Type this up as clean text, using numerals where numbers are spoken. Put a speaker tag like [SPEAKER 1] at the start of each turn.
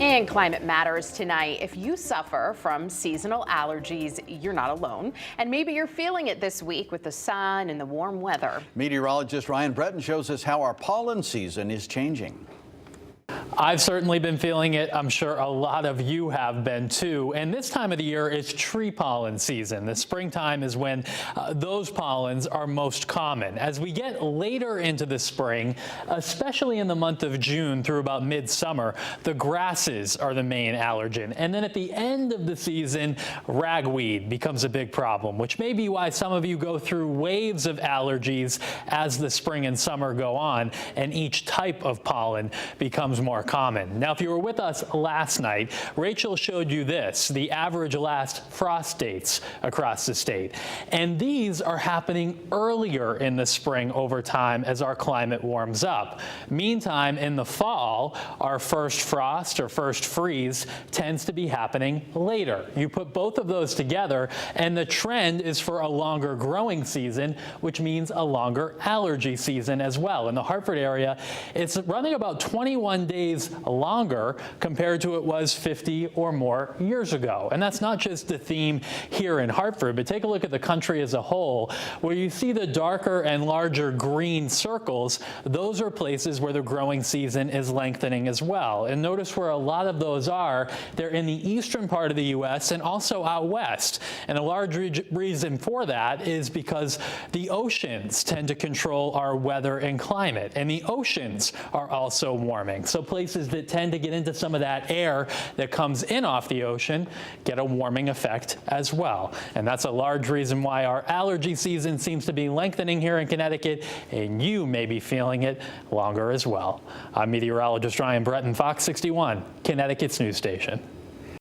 [SPEAKER 1] And Climate Matters tonight. If you suffer from seasonal allergies, you're not alone. And maybe you're feeling it this week with the sun and the warm weather.
[SPEAKER 2] Meteorologist Breton shows us how our pollen season is changing.
[SPEAKER 3] I've certainly been feeling it. I'm sure a lot of you have been too. And this time of the year is tree pollen season. The springtime is when those pollens are most common. As we get later into the spring, especially in the month of June through about midsummer, the grasses are the main allergen. And then at the end of the season, ragweed becomes a big problem, which may be why some of you go through waves of allergies as the spring and summer go on, and each type of pollen becomes more common. Now, if you were with us last night, Rachel showed you this, the average last frost dates across the state. And these are happening earlier in the spring over time as our climate warms up. Meantime, in the fall, our first frost or first freeze tends to be happening later. You put both of those together, and the trend is for a longer growing season, which means a longer allergy season as well. In the Hartford area, it's running about 21 days longer compared to it was 50 or more years ago. And that's not just the theme here in Hartford, but take a look at the country as a whole, where you see the darker and larger green circles. Those are places where the growing season is lengthening as well. And notice where a lot of those are. They're in the eastern part of the U.S. and also out west. And a large reason for that is because the oceans tend to control our weather and climate. And the oceans are also warming. So places that tend to get into some of that air that comes in off the ocean get a warming effect as well. And that's a large reason why our allergy season seems to be lengthening here in Connecticut, and you may be feeling it longer as well. I'm meteorologist Breton, Fox 61, Connecticut's news station.